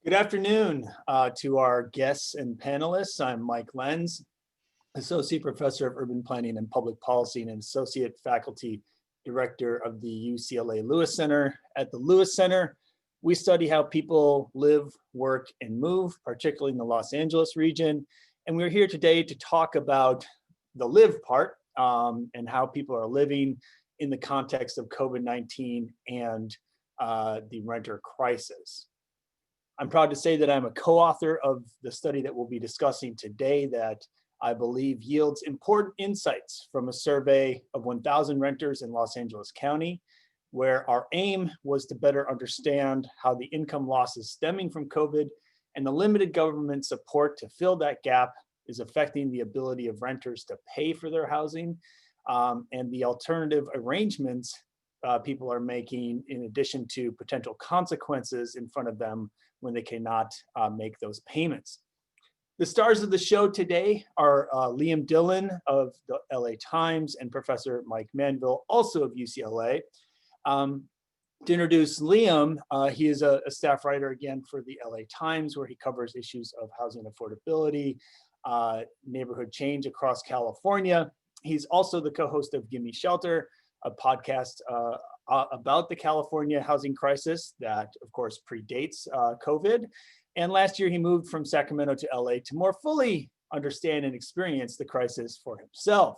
Good afternoon to our guests and panelists. I'm Mike Lenz, Associate Professor of Urban Planning and Public Policy and Associate Faculty Director of the UCLA Lewis Center. At the Lewis Center, we study how people live, work, and move, particularly in the Los Angeles region. And we're here today to talk about the live part and how people are living in the context of COVID-19 and the renter crisis. I'm proud to say that I'm a co-author of the study that we'll be discussing today that I believe yields important insights from a survey of 1,000 renters in Los Angeles County, where our aim was to better understand how the income losses stemming from COVID and the limited government support to fill that gap is affecting the ability of renters to pay for their housing and the alternative arrangements people are making in addition to potential consequences in front of them when they cannot make those payments. The stars of the show today are Liam Dillon of the LA Times and Professor Mike Manville, also of UCLA. To introduce Liam, he is a staff writer again for the LA Times, where he covers issues of housing affordability, neighborhood change across California. He's also the co-host of Gimme Shelter, a podcast about the California housing crisis that, of course, predates COVID. And last year, he moved from Sacramento to LA to more fully understand and experience the crisis for himself.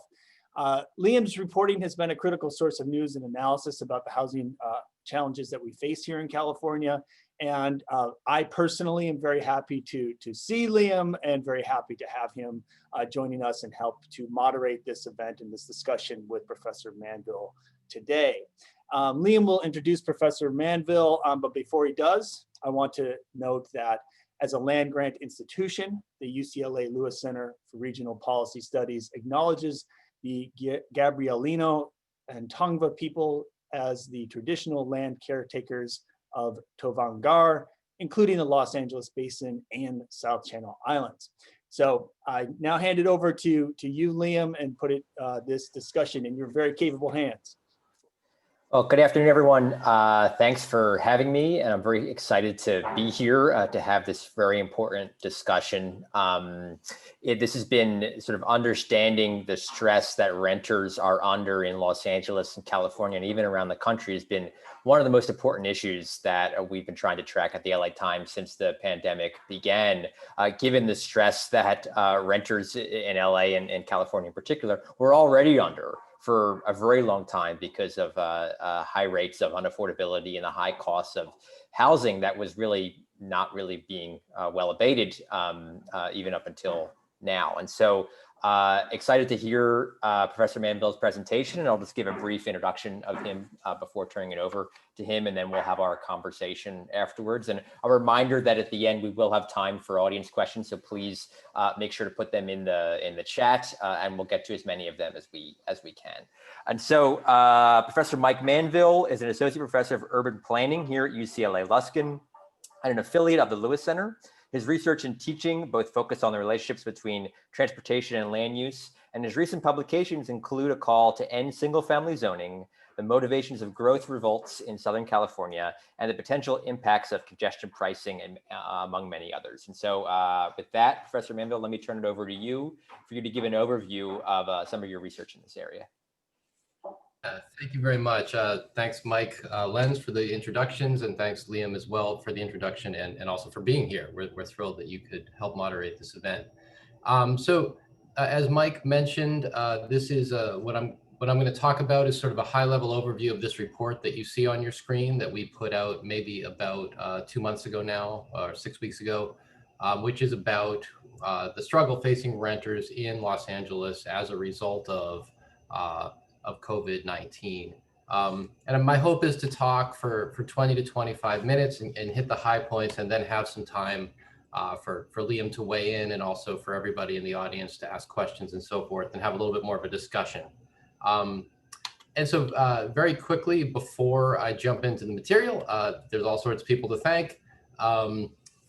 Liam's reporting has been a critical source of news and analysis about the housing challenges that we face here in California. And I personally am very happy to see Liam and very happy to have him joining us and help to moderate this event and this discussion with Professor Manville today. Liam will introduce Professor Manville, but before he does, I want to note that as a land grant institution, the UCLA Lewis Center for Regional Policy Studies acknowledges the Gabrielino and Tongva people as the traditional land caretakers of Tovaangar, including the Los Angeles Basin and South Channel Islands. So I now hand it over to you, Liam, and put this discussion in your very capable hands. Well, good afternoon, everyone. Thanks for having me, and I'm very excited to be here to have this very important discussion. This has been sort of understanding the stress that renters are under in Los Angeles and California, and even around the country, has been one of the most important issues that we've been trying to track at the LA Times since the pandemic began, given the stress that renters in LA and California in particular were already under for a very long time because of high rates of unaffordability and the high costs of housing that was really not really being well abated even up until now. And so excited to hear Professor Manville's presentation, and I'll just give a brief introduction of him before turning it over to him, and then we'll have our conversation afterwards. And a reminder that at the end we will have time for audience questions, so please make sure to put them in the chat, and we'll get to as many of them as we can. And so Professor Mike Manville is an associate professor of urban planning here at UCLA Lusk Center and an affiliate of the Lewis Center. His research and teaching both focus on the relationships between transportation and land use, and his recent publications include a call to end single-family zoning, the motivations of growth revolts in Southern California, and the potential impacts of congestion pricing, and among many others. And so with that, Professor Manville, let me turn it over to you for you to give an overview of some of your research in this area. Thank you very much. Thanks, Mike Lenz, for the introductions, and thanks, Liam, as well, for the introduction and also for being here. We're thrilled that you could help moderate this event. As Mike mentioned, this is what I'm going to talk about is sort of a high-level overview of this report that you see on your screen that we put out maybe about 2 months ago now, or 6 weeks ago, which is about the struggle facing renters in Los Angeles as a result of COVID-19. And my hope is to talk for 20 to 25 minutes and hit the high points, and then have some time for Liam to weigh in, and also for everybody in the audience to ask questions and so forth, and have a little bit more of a discussion. And so very quickly, before I jump into the material, there's all sorts of people to thank.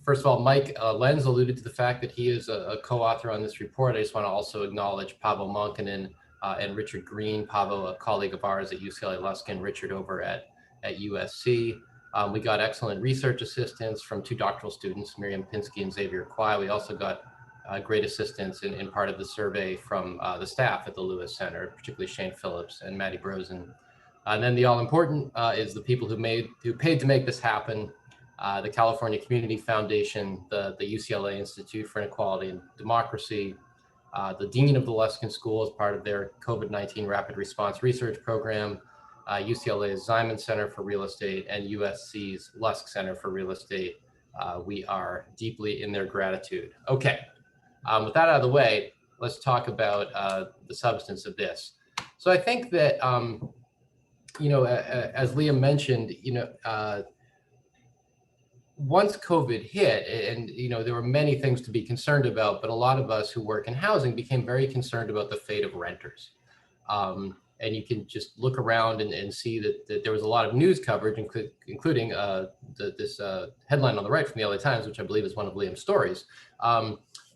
First of all, Mike Lenz alluded to the fact that he is a co-author on this report. I just want to also acknowledge Paavo Monkkonen and Richard Green. Paavo, a colleague of ours at UCLA Lusk, and Richard over at USC. We got excellent research assistance from 2 doctoral students, Miriam Pinsky and Xavier Kwai. We also got great assistance in part of the survey from the staff at the Lewis Center, particularly Shane Phillips and Maddie Brosen. And then the all-important is the people who paid to make this happen. The California Community Foundation, the UCLA Institute for Inequality and Democracy, the Dean of the Lusk School as part of their COVID-19 Rapid Response Research Program, UCLA's Ziman Center for Real Estate, and USC's Lusk Center for Real Estate. We are deeply in their gratitude. Okay, with that out of the way, let's talk about the substance of this. So I think that, as Liam mentioned, once COVID hit, and there were many things to be concerned about, but a lot of us who work in housing became very concerned about the fate of renters. And you can just look around and see that there was a lot of news coverage, including this headline on the right from the LA Times, which I believe is one of Liam's stories,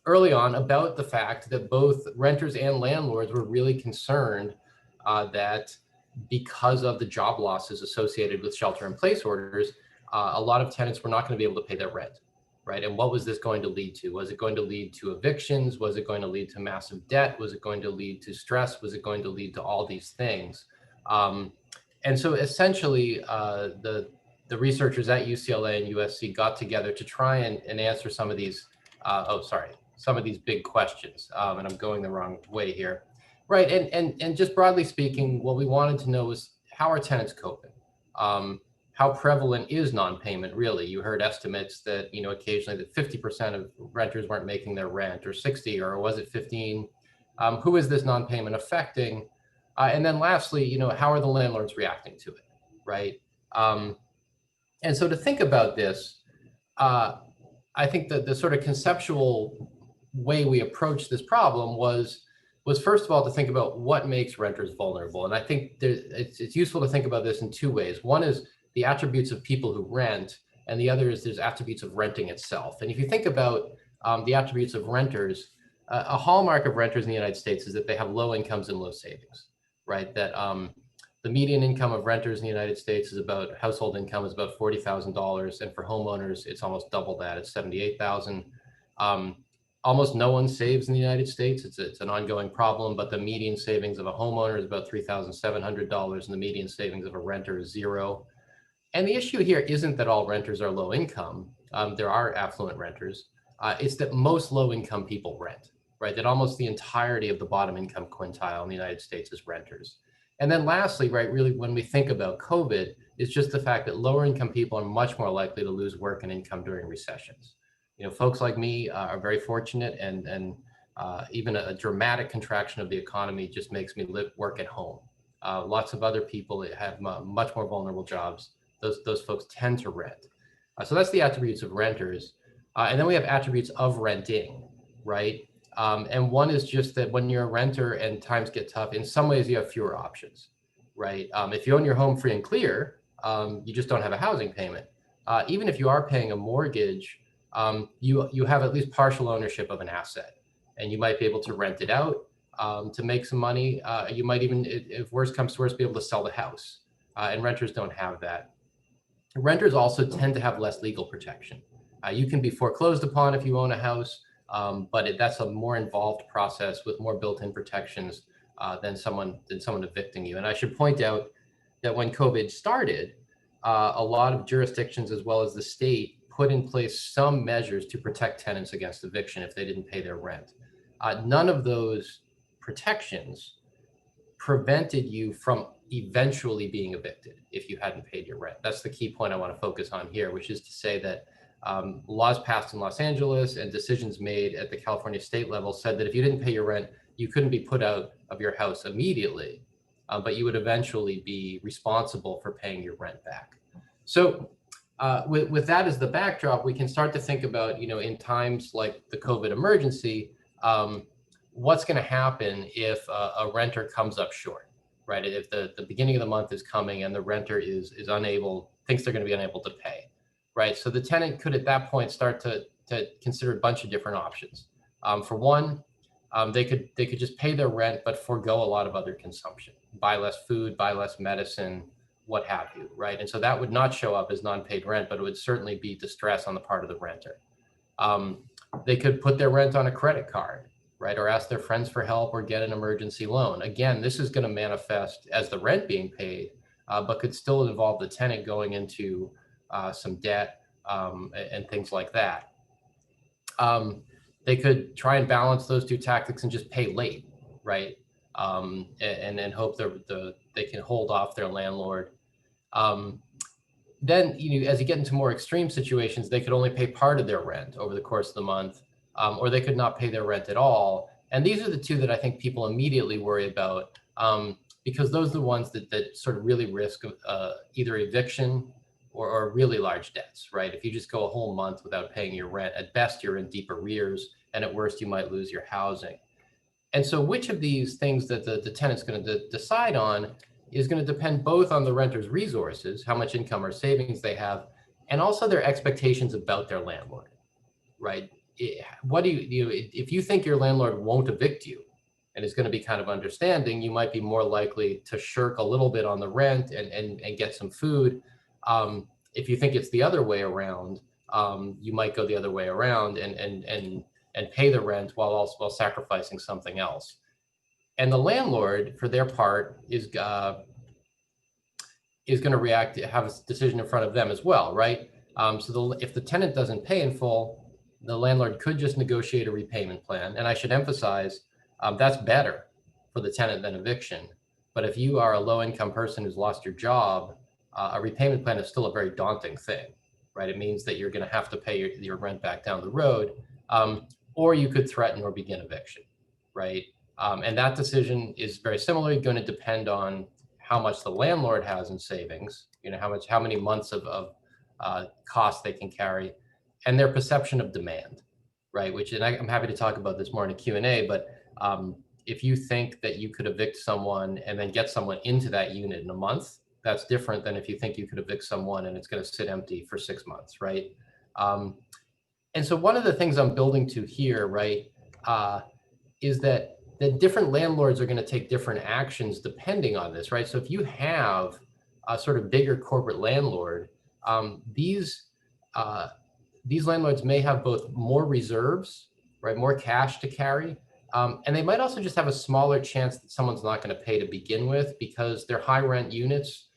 early on about the fact that both renters and landlords were really concerned that because of the job losses associated with shelter-in-place orders, a lot of tenants were not going to be able to pay their rent, right? And what was this going to lead to? Was it going to lead to evictions? Was it going to lead to massive debt? Was it going to lead to stress? Was it going to lead to all these things? And so essentially, the researchers at UCLA and USC got together to try and answer some of these, some of these big questions. And I'm going the wrong way here. Right, and just broadly speaking, what we wanted to know was, how are tenants coping? How prevalent is non-payment really? You heard estimates that, occasionally that 50% of renters weren't making their rent, or 60, or was it 15? Who is this non-payment affecting? And then lastly, how are the landlords reacting to it, right? And so to think about this, I think that the sort of conceptual way we approached this problem was first of all to think about what makes renters vulnerable. And I think it's useful to think about this in 2 ways. One is the attributes of people who rent, and the other is there's attributes of renting itself. And if you think about the attributes of renters, a hallmark of renters in the United States is that they have low incomes and low savings, right? That the median income of renters in the United States household income is about $40,000, and for homeowners, it's almost double that, it's $78,000. Almost no one saves in the United States. It's an ongoing problem, but the median savings of a homeowner is about $3,700, and the median savings of a renter is $0. And the issue here isn't that all renters are low income. There are affluent renters. It's that most low income people rent, right? That almost the entirety of the bottom income quintile in the United States is renters. And then lastly, right, really when we think about COVID, it's just the fact that lower income people are much more likely to lose work and income during recessions. Folks like me are very fortunate, and even a dramatic contraction of the economy just makes me work at home. Lots of other people have much more vulnerable jobs. Those folks tend to rent. So that's the attributes of renters. And then we have attributes of renting, right? And one is just that when you're a renter and times get tough, in some ways you have fewer options, right? If you own your home free and clear, you just don't have a housing payment. Even if you are paying a mortgage, you have at least partial ownership of an asset, and you might be able to rent it out to make some money. You might even, if worse comes to worse, be able to sell the house. And renters don't have that. Renters also tend to have less legal protection. You can be foreclosed upon if you own a house, but that's a more involved process with more built-in protections than someone evicting you. And I should point out that when COVID started, a lot of jurisdictions as well as the state put in place some measures to protect tenants against eviction if they didn't pay their rent. None of those protections prevented you from eventually being evicted if you hadn't paid your rent. That's the key point I want to focus on here, which is to say that laws passed in Los Angeles and decisions made at the California state level said that if you didn't pay your rent, you couldn't be put out of your house immediately, but you would eventually be responsible for paying your rent back. So with that as the backdrop, we can start to think about, in times like the COVID emergency, what's going to happen if a renter comes up short, right? If the beginning of the month is coming and the renter is thinks they're going to be unable to pay, right? So the tenant could at that point start to consider a bunch of different options. For one, they could just pay their rent but forego a lot of other consumption, buy less food, buy less medicine, what have you, right? And so that would not show up as non-paid rent, but it would certainly be distress on the part of the renter. They could put their rent on a credit card, right? Or ask their friends for help or get an emergency loan. Again, this is going to manifest as the rent being paid, but could still involve the tenant going into some debt and things like that. They could try and balance those two tactics and just pay late, right? And then hope they can hold off their landlord. Then, as you get into more extreme situations, they could only pay part of their rent over the course of the month, or they could not pay their rent at all. And these are the two that I think people immediately worry about, because those are the ones that sort of really risk either eviction or really large debts, right? If you just go a whole month without paying your rent, at best you're in deep arrears, and at worst you might lose your housing. And so which of these things that the tenant's going to decide on is going to depend both on the renter's resources, how much income or savings they have, and also their expectations about their landlord, right? What do you if you think your landlord won't evict you and is going to be kind of understanding, you might be more likely to shirk a little bit on the rent and get some food. If you think it's the other way around, you might go the other way around and pay the rent while sacrificing something else. And the landlord, for their part, is going to react, have a decision in front of them as well, right? If the tenant doesn't pay in full, the landlord could just negotiate a repayment plan. And I should emphasize, that's better for the tenant than eviction. But if you are a low-income person who's lost your job, a repayment plan is still a very daunting thing, right? It means that you're going to have to pay your rent back down the road, or you could threaten or begin eviction, right? And that decision is very similarly going to depend on how much the landlord has in savings, how many months of costs they can carry, and their perception of demand, right? And I'm happy to talk about this more in a Q&A, but if you think that you could evict someone and then get someone into that unit in a month, that's different than if you think you could evict someone and it's going to sit empty for 6 months, right? And so one of the things I'm building to here, right, is that different landlords are going to take different actions depending on this, right? So if you have a sort of bigger corporate landlord, these landlords may have both more reserves, right, more cash to carry, and they might also just have a smaller chance that someone's not going to pay to begin with because they're high rent units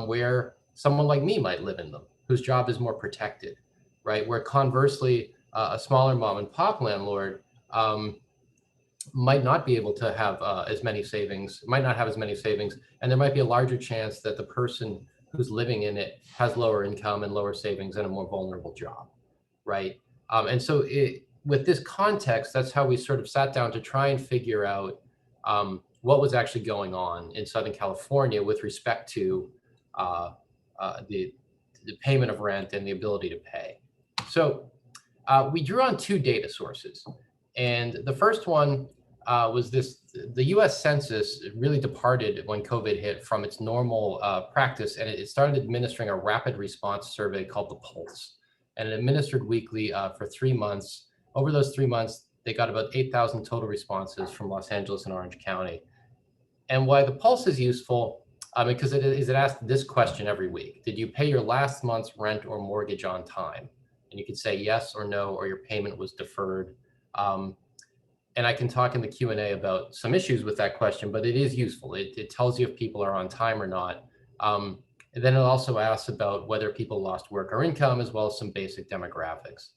where someone like me might live in them, whose job is more protected, right? Where conversely, a smaller mom and pop landlord might not be able to have as many savings, and there might be a larger chance that the person who's living in it has lower income and lower savings and a more vulnerable job, right? And so with this context, that's how we sort of sat down to try and figure out what was actually going on in Southern California with respect to the payment of rent and the ability to pay. So we drew on two data sources. And the first one was the US Census really departed when COVID hit from its normal practice, and it started administering a rapid response survey called the Pulse. And it administered weekly for 3 months. Over those 3 months, they got about 8,000 total responses from Los Angeles and Orange County. And why the Pulse is useful, because it asked this question every week: did you pay your last month's rent or mortgage on time? And you could say yes or no, or your payment was deferred. And I can talk in the Q&A about some issues with that question, but it is useful. It tells you if people are on time or not. And then it also asks about whether people lost work or income, as well as some basic demographics.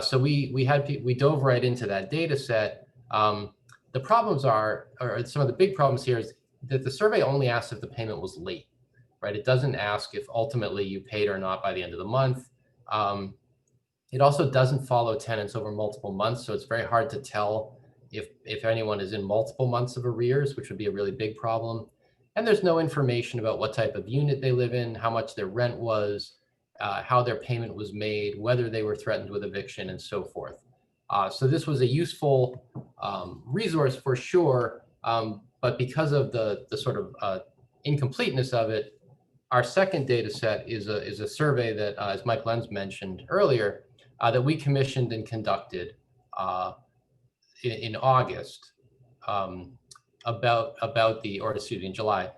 So we dove right into that data set. The problems or some of the big problems here is that the survey only asks if the payment was late, right? It doesn't ask if ultimately you paid or not by the end of the month. It also doesn't follow tenants over multiple months, so it's very hard to tell if anyone is in multiple months of arrears, which would be a really big problem. And there's no information about what type of unit they live in, how much their rent was, how their payment was made, whether they were threatened with eviction, and so forth. So this was a useful resource for sure, but because of the sort of incompleteness of it, our second data set is a survey that, as Mike Lenz mentioned earlier, that we commissioned and conducted in August in July,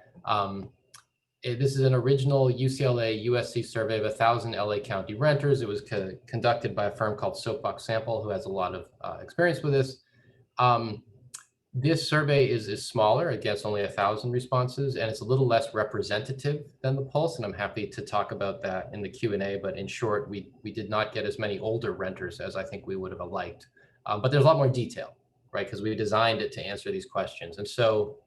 This is an original UCLA USC survey of 1,000 LA County renters. It was conducted by a firm called Soapbox Sample, who has a lot of experience with this. This survey is smaller. It gets only 1,000 responses, and it's a little less representative than the Pulse, and I'm happy to talk about that in the Q&A, but in short, we did not get as many older renters as I think we would have liked. But there's a lot more detail, right? Because we designed it to answer these questions. And so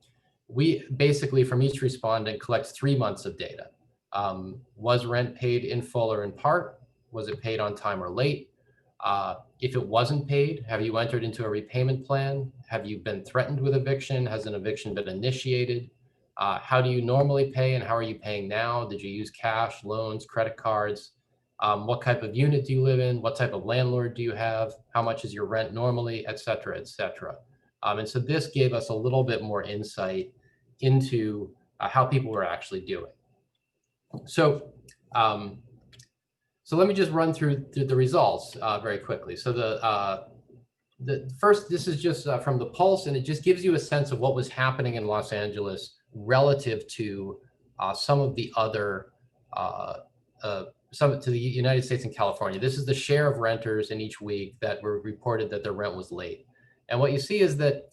we basically, from each respondent, collect 3 months of data. Was rent paid in full or in part? Was it paid on time or late? If it wasn't paid, have you entered into a repayment plan? Have you been threatened with eviction? Has an eviction been initiated? How do you normally pay and how are you paying now? Did you use cash, loans, credit cards? What type of unit do you live in? What type of landlord do you have? How much is your rent normally, et cetera, et cetera. And so this gave us a little bit more insight into how people were actually doing. So let me just run through the results very quickly. So the first, this is just from the Pulse, and it just gives you a sense of what was happening in Los Angeles relative to some of the other, to the United States and California. This is the share of renters in each week that were reported that their rent was late. And what you see is that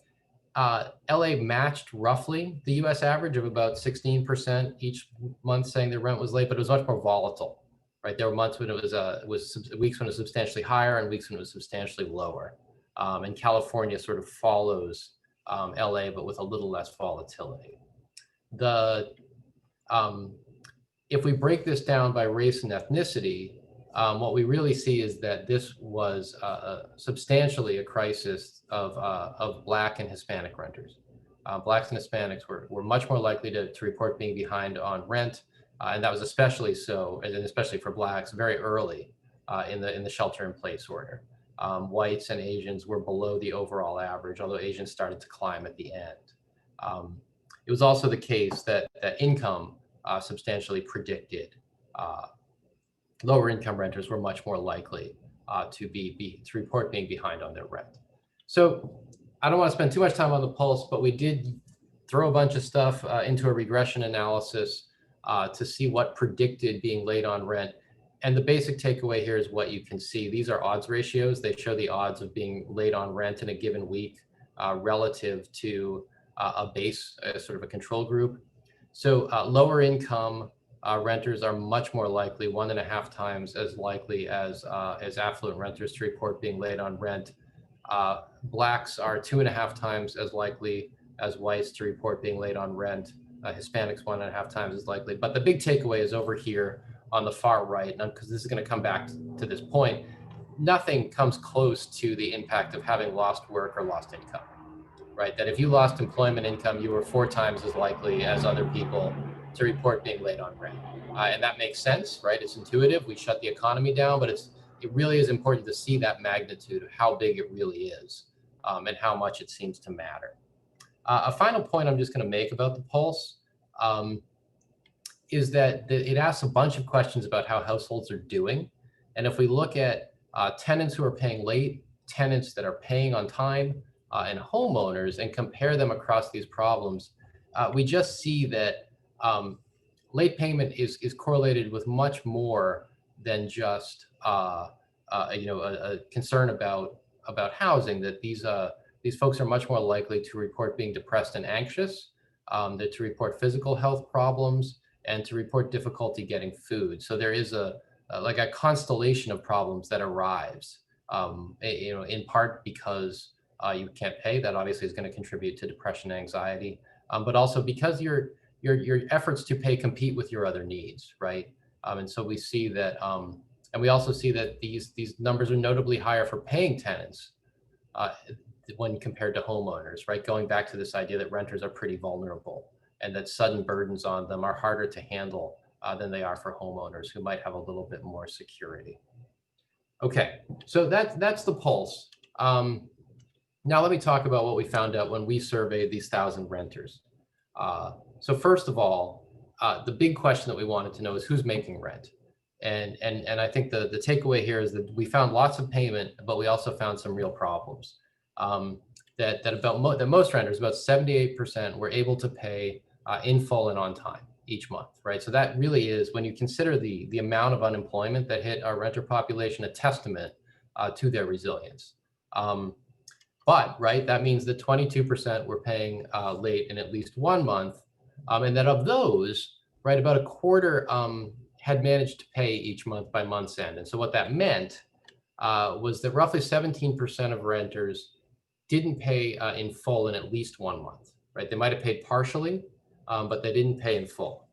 LA matched roughly the US average of about 16% each month saying their rent was late, but it was much more volatile, right? There were months when it was weeks when it was substantially higher and weeks when it was substantially lower. And California sort of follows LA, but with a little less volatility. If we break this down by race and ethnicity, what we really see is that this was substantially a crisis of Black and Hispanic renters. Blacks and Hispanics were much more likely to report being behind on rent, and that was especially so, and especially for Blacks, very early in the shelter-in-place order. Whites and Asians were below the overall average, although Asians started to climb at the end. It was also the case that income substantially predicted lower income renters were much more likely to report being behind on their rent. So I don't want to spend too much time on the Pulse, but we did throw a bunch of stuff into a regression analysis to see what predicted being late on rent. And the basic takeaway here is what you can see. These are odds ratios. They show the odds of being late on rent in a given week relative to a base, sort of a control group. So lower income renters are much more likely, 1.5 times as likely as affluent renters to report being late on rent. Blacks are 2.5 times as likely as whites to report being late on rent. Hispanics 1.5 times as likely. But the big takeaway is over here on the far right, because this is going to come back to this point. Nothing comes close to the impact of having lost work or lost income, right? That if you lost employment income, you were 4 times as likely as other people to report being late on rent. And that makes sense, right? It's intuitive. We shut the economy down, but it really is important to see that magnitude of how big it really is and how much it seems to matter. A final point I'm just going to make about the Pulse is that it asks a bunch of questions about how households are doing. And if we look at tenants who are paying late, tenants that are paying on time, and homeowners and compare them across these problems, we just see that late payment is correlated with much more than just a concern about housing. That these folks are much more likely to report being depressed and anxious, to report physical health problems, and to report difficulty getting food. So there is a constellation of problems that arrives, in part because you can't pay. That obviously is going to contribute to depression and anxiety, but also because your efforts to pay compete with your other needs, right? And so we see that, and we also see that these numbers are notably higher for paying tenants when compared to homeowners, right? Going back to this idea that renters are pretty vulnerable and that sudden burdens on them are harder to handle than they are for homeowners who might have a little bit more security. Okay, so that's the Pulse. Now let me talk about what we found out when we surveyed these 1,000 renters. So first of all, the big question that we wanted to know is who's making rent? And I think the takeaway here is that we found lots of payment, but we also found some real problems. That most renters, about 78%, were able to pay in full and on time each month, right? So that really is, when you consider the amount of unemployment that hit our renter population, a testament to their resilience. But, right, that means that 22% were paying late in at least 1 month, and that of those, right, about a quarter had managed to pay each month by month's end. And so what that meant was that roughly 17% of renters didn't pay in full in at least 1 month, right? They might have paid partially, but they didn't pay in full.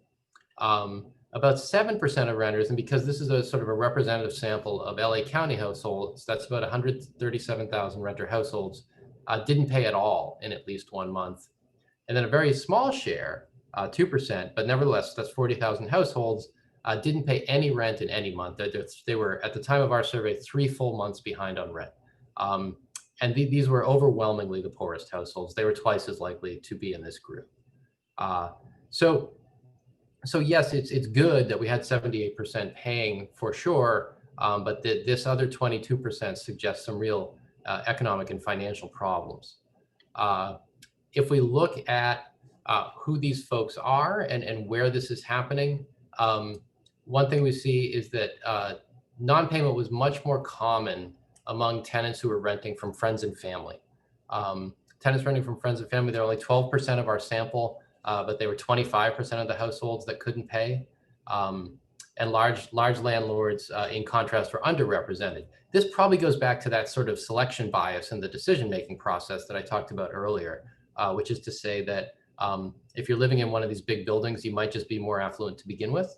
About 7% of renters, and because this is a sort of a representative sample of LA County households, that's about 137,000 renter households, didn't pay at all in at least 1 month. And then a very small share, 2%, but nevertheless, that's 40,000 households, didn't pay any rent in any month. They were, at the time of our survey, 3 full months behind on rent. And these were overwhelmingly the poorest households. They were twice as likely to be in this group. So yes, it's good that we had 78% paying for sure, but this other 22% suggests some real economic and financial problems. If we look at who these folks are and where this is happening, one thing we see is that non-payment was much more common among tenants who were renting from friends and family. Tenants renting from friends and family, they're only 12% of our sample, but they were 25% of the households that couldn't pay. And large landlords, in contrast, were underrepresented. This probably goes back to that sort of selection bias in the decision-making process that I talked about earlier, which is to say that if you're living in one of these big buildings, you might just be more affluent to begin with.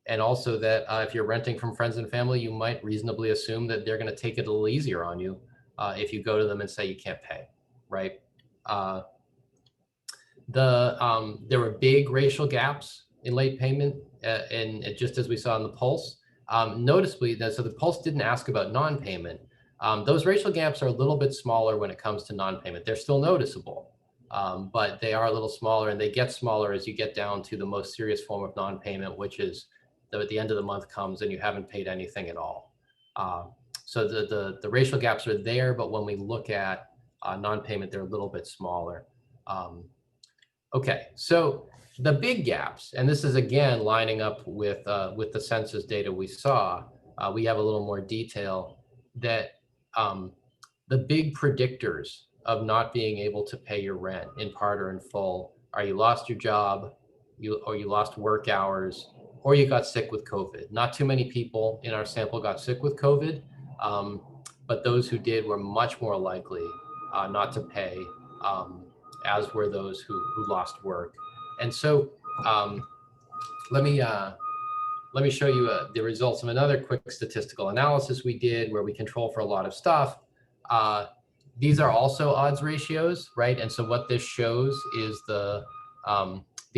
And also that if you're renting from friends and family, you might reasonably assume that they're going to take it a little easier on you if you go to them and say you can't pay, right? There were big racial gaps in late payment, and just as we saw in the Pulse. Noticeably, so the Pulse didn't ask about non-payment. Those racial gaps are a little bit smaller when it comes to non-payment. They're still noticeable, but they are a little smaller, and they get smaller as you get down to the most serious form of non-payment, which is at the end of the month comes and you haven't paid anything at all. So the racial gaps are there, but when we look at non-payment, they're a little bit smaller. Okay, so the big gaps, and this is again lining up with the census data we saw. We have a little more detail that the big predictors of not being able to pay your rent in part or in full are you lost your job, or you lost work hours, or you got sick with COVID. Not too many people in our sample got sick with COVID, but those who did were much more likely not to pay, as were those who lost work. And so let me show you the results of another quick statistical analysis we did where we control for a lot of stuff. These are also odds ratios, right? And so what this shows is the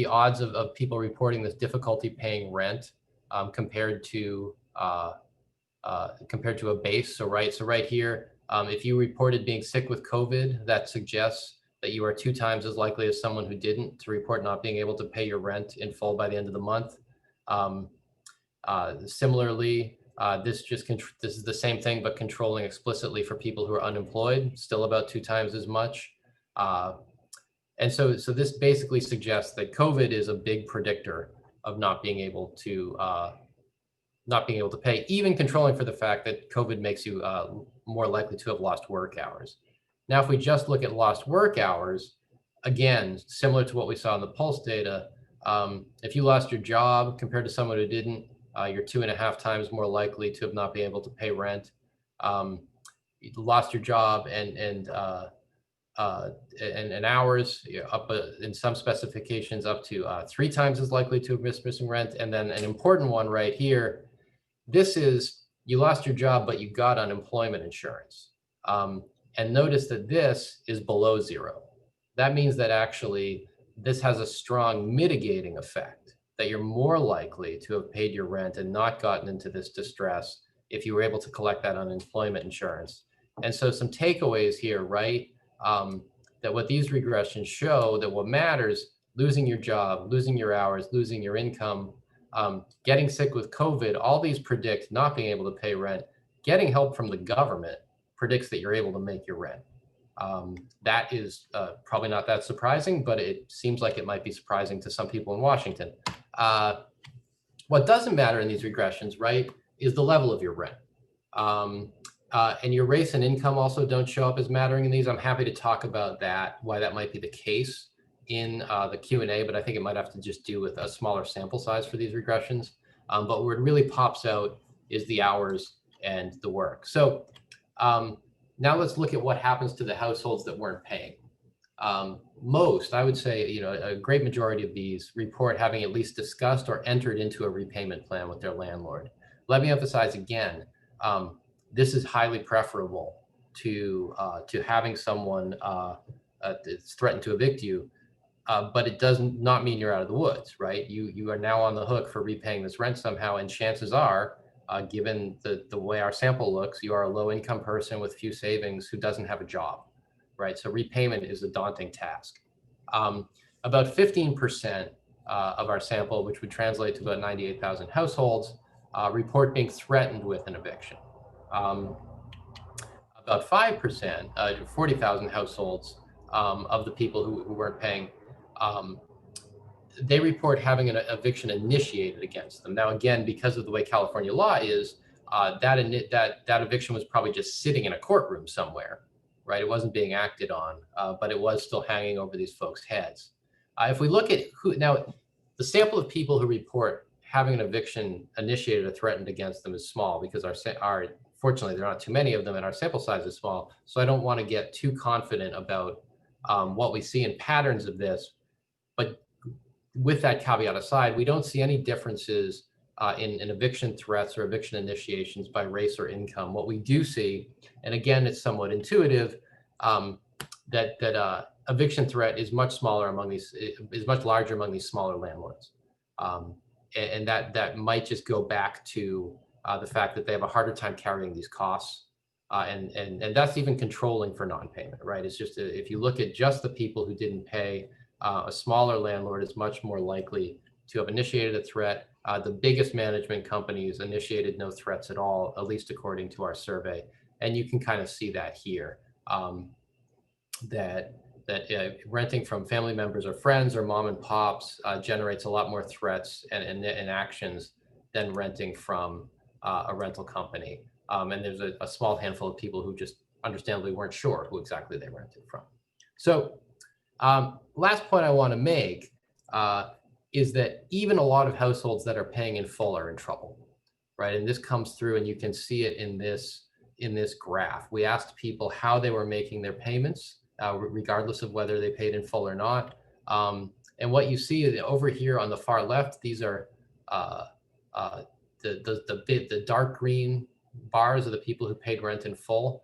odds of people reporting this difficulty paying rent compared to a base. So right here, if you reported being sick with COVID, that suggests that you are 2 times as likely as someone who didn't to report not being able to pay your rent in full by the end of the month. Similarly, this is the same thing, but controlling explicitly for people who are unemployed, still about 2 times as much. And so this basically suggests that COVID is a big predictor of not being able to pay, even controlling for the fact that COVID makes you more likely to have lost work hours. Now, if we just look at lost work hours, again, similar to what we saw in the Pulse data, if you lost your job compared to someone who didn't, you're 2.5 times more likely to have not been able to pay rent. You lost your job and hours, up in some specifications up to 3 times as likely to have missing rent. And then an important one right here, this is you lost your job, but you got unemployment insurance. And notice that this is below 0. That means that actually this has a strong mitigating effect, that you're more likely to have paid your rent and not gotten into this distress if you were able to collect that unemployment insurance. And so some takeaways here, right? That what these regressions show, that what matters, losing your job, losing your hours, losing your income, getting sick with COVID, all these predict not being able to pay rent. Getting help from the government predicts that you're able to make your rent. That is probably not that surprising, but it seems like it might be surprising to some people in Washington. What doesn't matter in these regressions, right, is the level of your rent. And your race and income also don't show up as mattering in these. I'm happy to talk about that, why that might be the case in the Q&A, but I think it might have to just do with a smaller sample size for these regressions. But where it really pops out is the hours and the work. So now let's look at what happens to the households that weren't paying. Most, I would say, a great majority of these report having at least discussed or entered into a repayment plan with their landlord. Let me emphasize again, this is highly preferable to having someone that's threatened to evict you, but it does not mean you're out of the woods, right? You are now on the hook for repaying this rent somehow, and chances are, given the way our sample looks, you are a low-income person with few savings who doesn't have a job, right? So repayment is a daunting task. About 15% of our sample, which would translate to about 98,000 households, report being threatened with an eviction. About 5%, 40,000 households of the people who weren't paying, they report having an eviction initiated against them. Now, again, because of the way California law is, that eviction was probably just sitting in a courtroom somewhere, right? It wasn't being acted on, but it was still hanging over these folks' heads. If we look at now, the sample of people who report having an eviction initiated or threatened against them is small because fortunately, there are not too many of them and our sample size is small. So I don't want to get too confident about what we see in patterns of this. But with that caveat aside, we don't see any differences in eviction threats or eviction initiations by race or income. What we do see, and again, it's somewhat intuitive, that eviction threat is much smaller among these, is much larger among these smaller landlords. And that might just go back to the fact that they have a harder time carrying these costs. And that's even controlling for non-payment, right? It's just, if you look at just the people who didn't pay, a smaller landlord is much more likely to have initiated a threat. The biggest management companies initiated no threats at all, at least according to our survey. And you can kind of see that here, that renting from family members or friends or mom and pops generates a lot more threats and actions than renting from a rental company. And there's a small handful of people who just understandably weren't sure who exactly they rented from. So last point I want to make is that even a lot of households that are paying in full are in trouble, right? And this comes through, and you can see it in this graph. We asked people how they were making their payments, regardless of whether they paid in full or not. And what you see is over here on the far left, these are the dark green bars are the people who paid rent in full.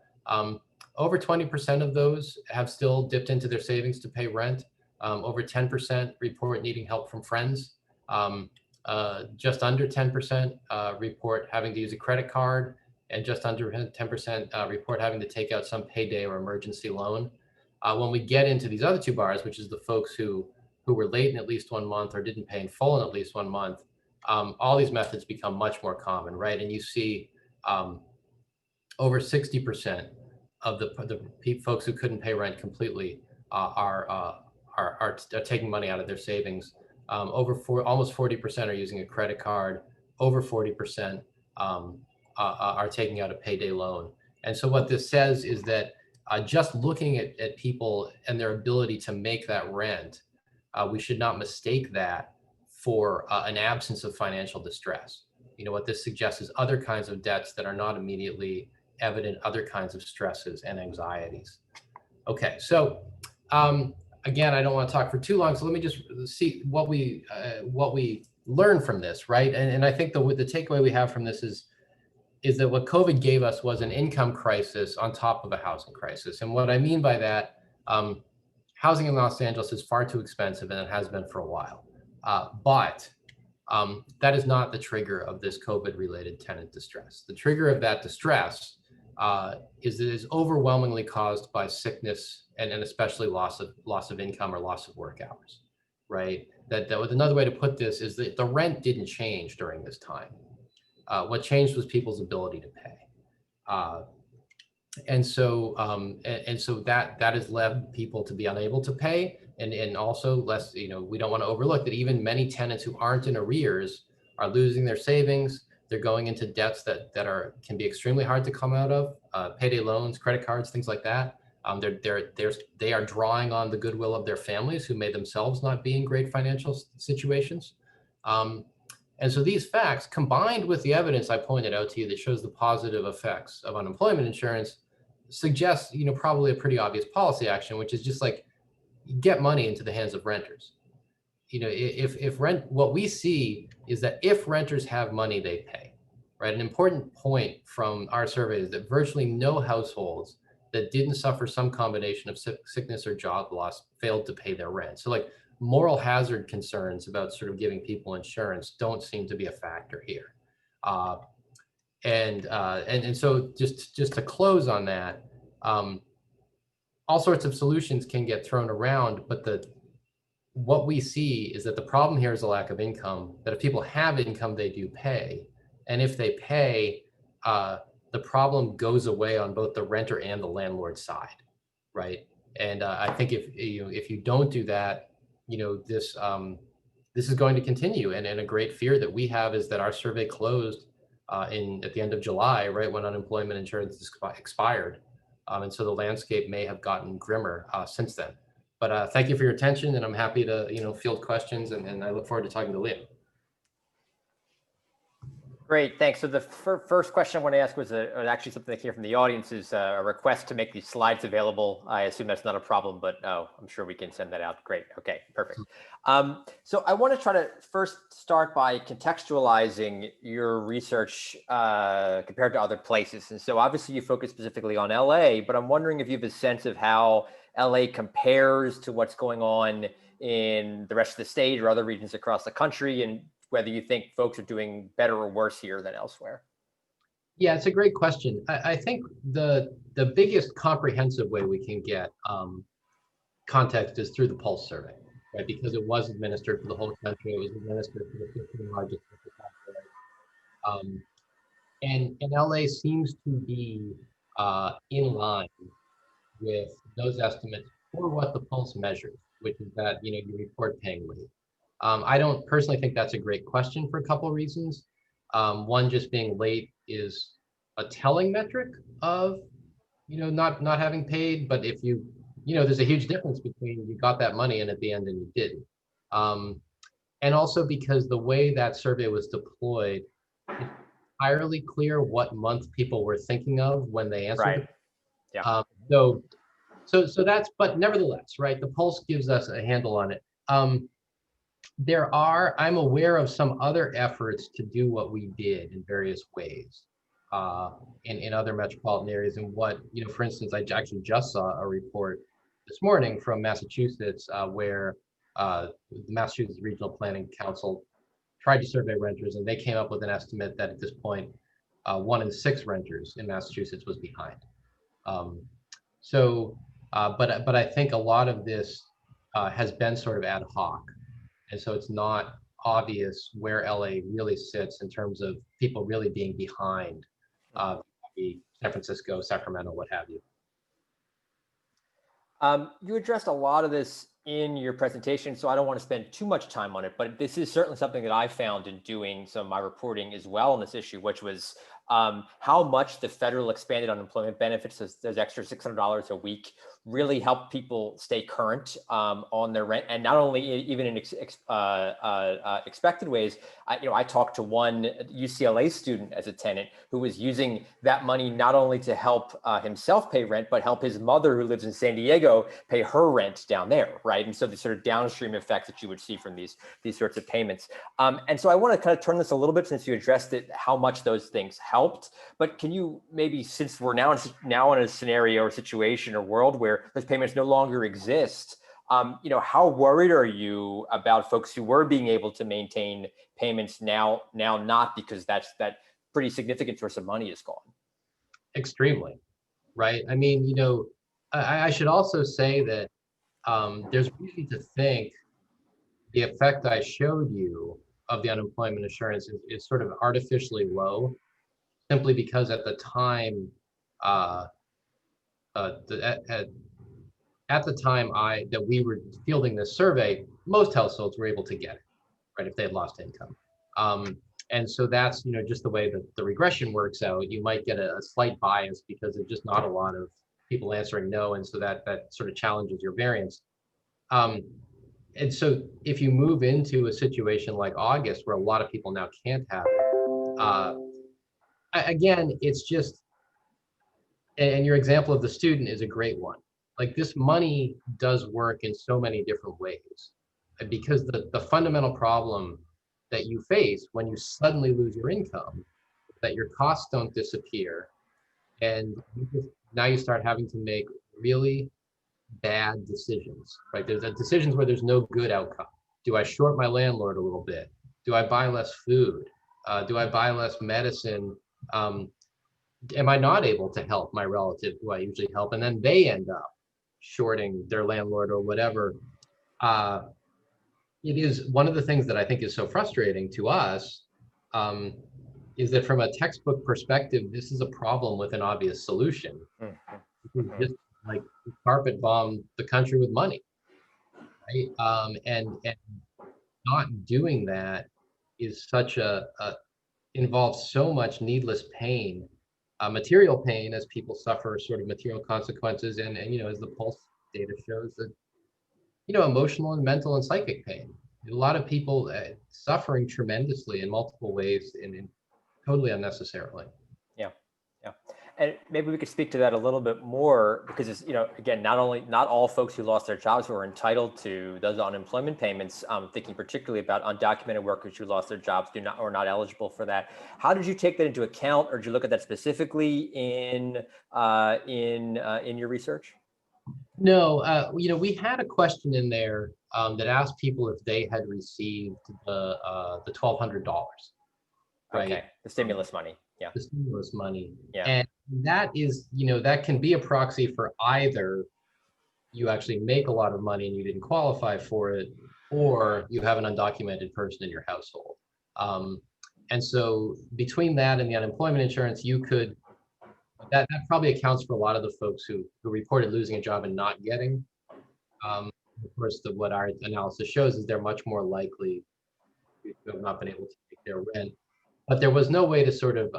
Over 20% of those have still dipped into their savings to pay rent. Over 10% report needing help from friends. Just under 10% report having to use a credit card, and just under 10% report having to take out some payday or emergency loan. When we get into these other two bars, which is the folks who were late in at least 1 month or didn't pay in full in at least 1 month, all these methods become much more common, right? And you see over 60% of the folks who couldn't pay rent completely are taking money out of their savings. Almost 40% are using a credit card. Over 40% are taking out a payday loan. And so what this says is that just looking at people and their ability to make that rent, we should not mistake that for an absence of financial distress. What this suggests is other kinds of debts that are not immediately evident, other kinds of stresses and anxieties. Okay, so again, I don't want to talk for too long, so let me just see what we learn from this, right? And I think the takeaway we have from this is that what COVID gave us was an income crisis on top of a housing crisis. And what I mean by that, housing in Los Angeles is far too expensive, and it has been for a while. But that is not the trigger of this COVID-related tenant distress. The trigger of that distress is overwhelmingly caused by sickness and especially loss of income or loss of work hours, right? That with another way to put this is that the rent didn't change during this time. What changed was people's ability to pay. And so that has led people to be unable to pay. And also less, we don't want to overlook that even many tenants who aren't in arrears are losing their savings. They're going into debts that can be extremely hard to come out of, payday loans, credit cards, things like that. They are drawing on the goodwill of their families who may themselves not be in great financial situations. And so these facts, combined with the evidence I pointed out to you that shows the positive effects of unemployment insurance, suggests, probably a pretty obvious policy action, which is just like, get money into the hands of renters. What we see is that if renters have money, they pay, right? An important point from our survey is that virtually no households that didn't suffer some combination of sickness or job loss failed to pay their rent. So like moral hazard concerns about sort of giving people insurance don't seem to be a factor here. And so just to close on that, all sorts of solutions can get thrown around, but what we see is that the problem here is a lack of income, that if people have income, they do pay. And if they pay, the problem goes away on both the renter and the landlord side, right? And I think if you don't do that, this is going to continue. And a great fear that we have is that our survey closed at the end of July, right when unemployment insurance expired. And so the landscape may have gotten grimmer since then. But thank you for your attention, and I'm happy to field questions, and I look forward to talking to Liam. Great, thanks. So the first question I want to ask was actually something that came from the audience, is a request to make these slides available. I assume that's not a problem, but I'm sure we can send that out. Great, okay, perfect. So I want to try to first start by contextualizing your research compared to other places. And so obviously you focus specifically on LA, but I'm wondering if you have a sense of how LA compares to what's going on in the rest of the state or other regions across the country, and whether you think folks are doing better or worse here than elsewhere. Yeah, it's a great question. I think the biggest comprehensive way we can get context is through the Pulse survey, right? Because it was administered for the whole country. It was administered for the 15 largest countries. And LA seems to be in line with those estimates for what the Pulse measures, which is that you report paying late. I don't personally think that's a great question for a couple of reasons. One, just being late is a telling metric of not having paid, but if there's a huge difference between you got that money and at the end and you didn't. And also because the way that survey was deployed, it's entirely clear what month people were thinking of when they answered. Right. Yeah. So that's, but nevertheless, right, the Pulse gives us a handle on it. I'm aware of some other efforts to do what we did in various ways in other metropolitan areas. And what, for instance, I actually just saw a report this morning from Massachusetts where the Massachusetts Regional Planning Council tried to survey renters, and they came up with an estimate that at this point, 1 in 6 renters in Massachusetts was behind. But I think a lot of this has been sort of ad hoc. And so it's not obvious where LA really sits in terms of people really being behind San Francisco, Sacramento, what have you. You addressed a lot of this in your presentation, so I don't want to spend too much time on it, but this is certainly something that I found in doing some of my reporting as well on this issue, which was how much the federal expanded unemployment benefits, those extra $600 a week, really help people stay current on their rent, and not only even in expected ways. I talked to one UCLA student as a tenant who was using that money not only to help himself pay rent, but help his mother, who lives in San Diego, pay her rent down there, right? And so the sort of downstream effects that you would see from these sorts of payments. And so I want to kind of turn this a little bit, since you addressed it, how much those things helped. But can you maybe, since we're now in a scenario or situation or world where those payments no longer exist, how worried are you about folks who were being able to maintain payments now not, because that pretty significant source of money is gone? Extremely, right? I mean, I should also say that there's reason to think the effect I showed you of the unemployment insurance is sort of artificially low, simply because at the time, at the time that we were fielding this survey, most households were able to get it, right, if they had lost income. And so that's, just the way that the regression works out. You might get a slight bias because there's just not a lot of people answering no, and so that sort of challenges your variance. And so if you move into a situation like August, where a lot of people now can't have it, again, it's just, and your example of the student is a great one. Like, this money does work in so many different ways, because the fundamental problem that you face when you suddenly lose your income, that your costs don't disappear, and now you start having to make really bad decisions, right? There's decisions where there's no good outcome. Do I short my landlord a little bit? Do I buy less food? Do I buy less medicine? Am I not able to help my relative who I usually help? And then they end up shorting their landlord or whatever. It is one of the things that I think is so frustrating to us, is that from a textbook perspective, this is a problem with an obvious solution. Just like carpet bomb the country with money, right? And not doing that is such involves so much needless pain, material pain, as people suffer sort of material consequences, and as the Pulse data shows, that emotional and mental and psychic pain. A lot of people suffering tremendously in multiple ways and totally unnecessarily. Yeah. And maybe we could speak to that a little bit more, because it's, again, not all folks who lost their jobs were entitled to those unemployment payments. Thinking particularly about undocumented workers who lost their jobs are not eligible for that. How did you take that into account, or did you look at that specifically in your research? No, we had a question in there that asked people if they had received the $1,200, right? Okay, the stimulus money. Yeah. The stimulus money. Yeah. And that is, that can be a proxy for either you actually make a lot of money and you didn't qualify for it, or you have an undocumented person in your household. And so between that and the unemployment insurance, that probably accounts for a lot of the folks who reported losing a job and not getting. Of course, what our analysis shows is they're much more likely to have not been able to pay their rent. But there was no way to sort of,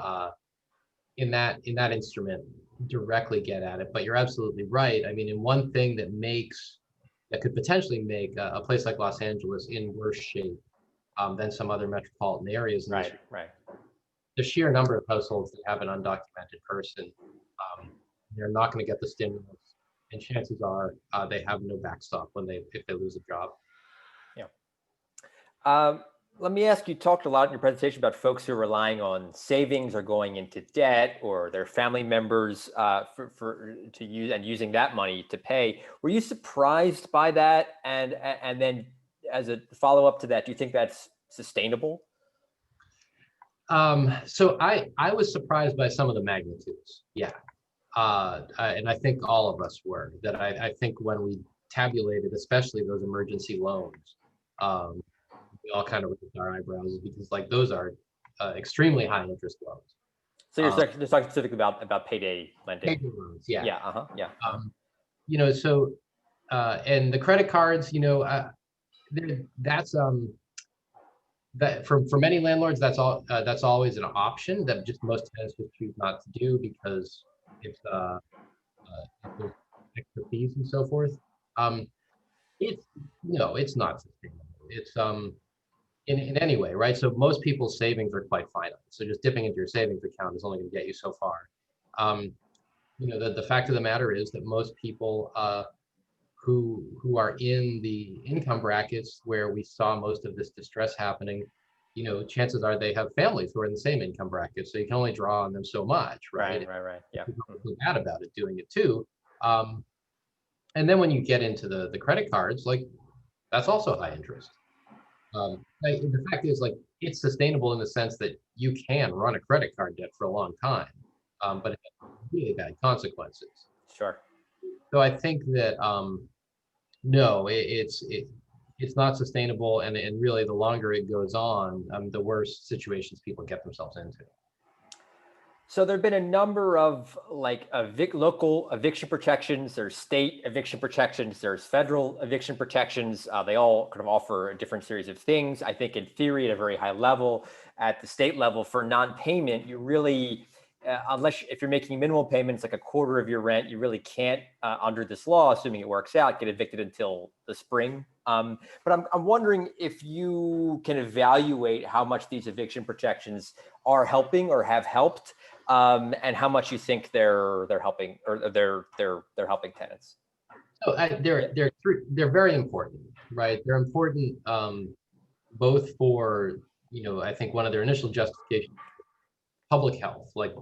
in that instrument, directly get at it. But you're absolutely right. I mean, in one thing that could potentially make a place like Los Angeles in worse shape than some other metropolitan areas. Right. The sheer number of households that have an undocumented person, they're not going to get the stimulus, and chances are they have no backstop if they lose a job. Yeah. Let me ask you, talked a lot in your presentation about folks who are relying on savings or going into debt, or their family members to use and using that money to pay. Were you surprised by that? And then as a follow-up to that, do you think that's sustainable? So I was surprised by some of the magnitudes. Yeah. And I think all of us were. That I think when we tabulated, especially those emergency loans, we all kind of raised our eyebrows, because those are extremely high interest loans. So you're talking specifically about payday lending. Payday loans, yeah. Yeah. Yeah. So and the credit cards, that's that for many landlords, that's always an option that just most tenants just choose not to do, because it's extra fees and so forth. It's not sustainable. It's in any way, right? So most people's savings are quite finite. So just dipping into your savings account is only going to get you so far. The fact of the matter is that most people who are in the income brackets where we saw most of this distress happening, chances are they have families who are in the same income bracket, so you can only draw on them so much, right? Right. Yeah. People feel bad about it doing it too. And then when you get into the credit cards, that's also high interest. The fact is, it's sustainable in the sense that you can run a credit card debt for a long time, but it has really bad consequences. Sure. So I think that no, it's not sustainable, and really the longer it goes on, the worse situations people get themselves into. So there've been a number of like local eviction protections. There's state eviction protections. There's federal eviction protections. They all kind of offer a different series of things. I think in theory, at a very high level, at the state level, for non-payment, you really, unless if you're making minimal payments, like a quarter of your rent, you really can't, under this law, assuming it works out, get evicted until the spring. But I'm wondering if you can evaluate how much these eviction protections are helping or have helped. And how much you think they're helping, or they're helping tenants? So they're very important, right? They're important both for, I think one of their initial justifications, public health. Like,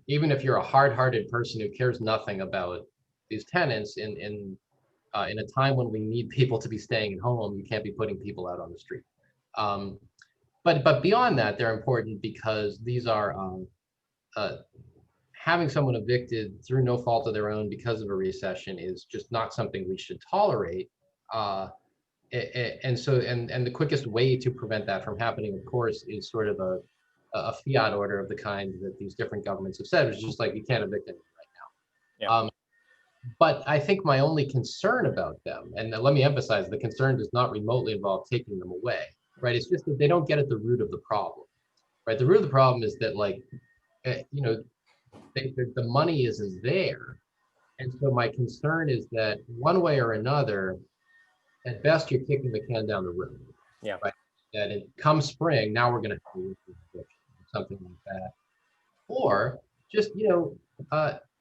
even if you're a hard-hearted person who cares nothing about these tenants in a time when we need people to be staying at home, you can't be putting people out on the street. But beyond that, they're important because these are having someone evicted through no fault of their own because of a recession is just not something we should tolerate. And the quickest way to prevent that from happening, of course, is sort of a fiat order of the kind that these different governments have said, which is just like, you can't evict anyone right now. Yeah. But I think my only concern about them, and let me emphasize, the concern does not remotely involve taking them away, right? It's just that they don't get at the root of the problem, right? The root of the problem is that, like, the money is there. And so my concern is that one way or another, at best, you're kicking the can down the road. Yeah. Right. That it comes spring, now we're going to have something like that. Or just,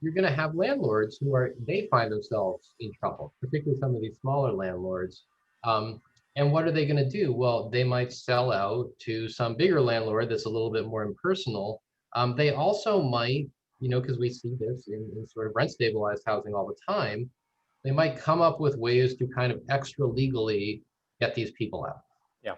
you're going to have landlords they find themselves in trouble, particularly some of these smaller landlords. And what are they going to do? Well, they might sell out to some bigger landlord that's a little bit more impersonal. They also might, because we see this in sort of rent stabilized housing all the time, they might come up with ways to kind of extra legally get these people out. Yeah.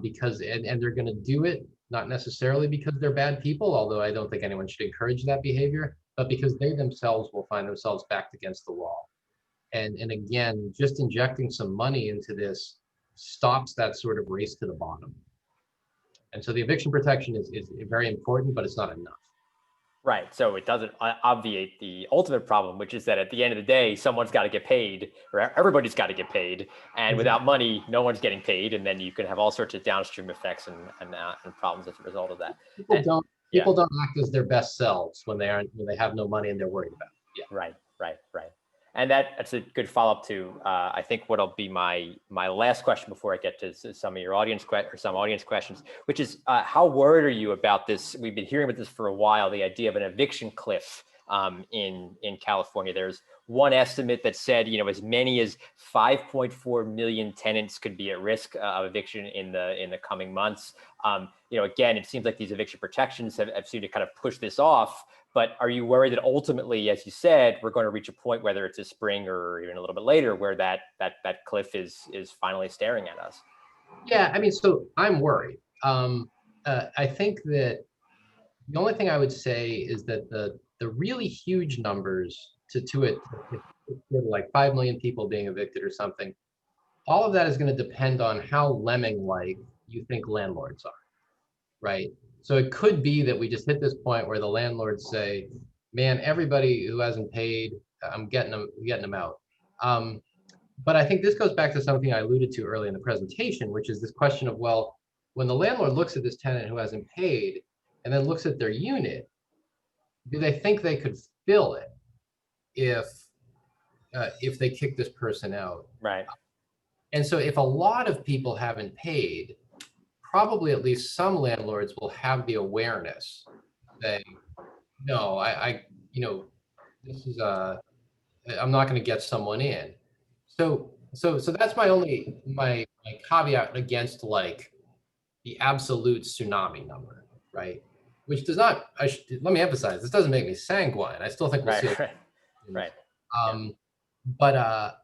Because they're going to do it not necessarily because they're bad people, although I don't think anyone should encourage that behavior, but because they themselves will find themselves backed against the wall. And again, just injecting some money into this stops that sort of race to the bottom. And so the eviction protection is very important, but it's not enough. Right. So it doesn't obviate the ultimate problem, which is that at the end of the day, someone's got to get paid, or everybody's got to get paid. And without money, no one's getting paid. And then you can have all sorts of downstream effects and problems as a result of that. People don't act as their best selves when they have no money and they're worried about it. Yeah. Right. And that's a good follow-up to, I think, what'll be my last question before I get to some of your audience questions, which is how worried are you about this? We've been hearing about this for a while, the idea of an eviction cliff in California. There's one estimate that said, as many as 5.4 million tenants could be at risk of eviction in the coming months. Again, it seems like these eviction protections have seemed to kind of push this off. But are you worried that ultimately, as you said, we're going to reach a point, whether it's a spring or even a little bit later, where that cliff is finally staring at us? Yeah, I mean, so I'm worried. I think that the only thing I would say is that the really huge numbers to like 5 million people being evicted or something, all of that is going to depend on how lemming-like you think landlords are, right? So it could be that we just hit this point where the landlords say, man, everybody who hasn't paid, I'm getting them out. But I think this goes back to something I alluded to early in the presentation, which is this question of, well, when the landlord looks at this tenant who hasn't paid and then looks at their unit, do they think they could fill it if they kick this person out? Right. And so if a lot of people haven't paid, probably at least some landlords will have the awareness that, no, this is I'm not going to get someone in. So that's my caveat against like the absolute tsunami number, right? Which does not, let me emphasize, this doesn't make me sanguine. I still think we'll see it. Right. But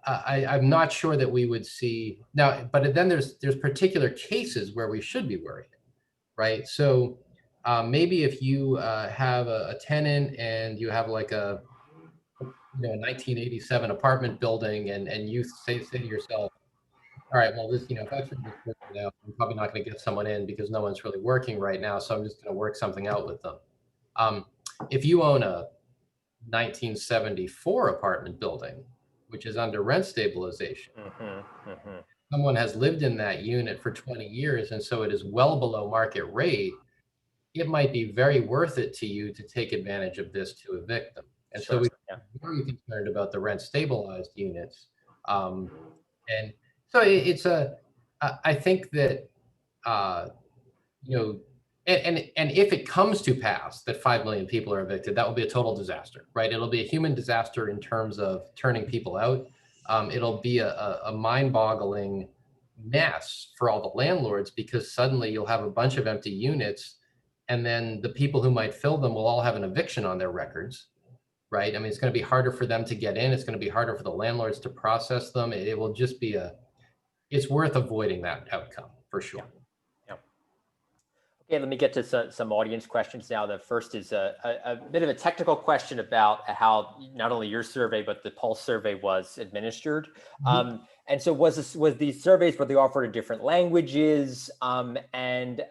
I'm not sure that we would see now. But then there's particular cases where we should be worried, right? So maybe if you have a tenant and you have like a 1987 apartment building, and you say to yourself, all right, well, this if I turn this person out, I'm probably not going to get someone in because no one's really working right now, so I'm just going to work something out with them. if you own a 1974 apartment building, which is under rent stabilization, someone has lived in that unit for 20 years, and so it is well below market rate, it might be very worth it to you to take advantage of this to evict them. And so we're very concerned about the rent stabilized units. And so it's I think that, you know, and if it comes to pass that 5 million people are evicted, that will be a total disaster, right? It'll be a human disaster in terms of turning people out. It'll be a mind-boggling mess for all the landlords, because suddenly you'll have a bunch of empty units, and then the people who might fill them will all have an eviction on their records, right? I mean, it's going to be harder for them to get in. It's going to be harder for the landlords to process them. It will just be it's worth avoiding that outcome for sure. Okay, let me get to some audience questions now. The first is a bit of a technical question about how not only your survey, but the Pulse survey was administered. And so were these surveys, were they offered in different languages? And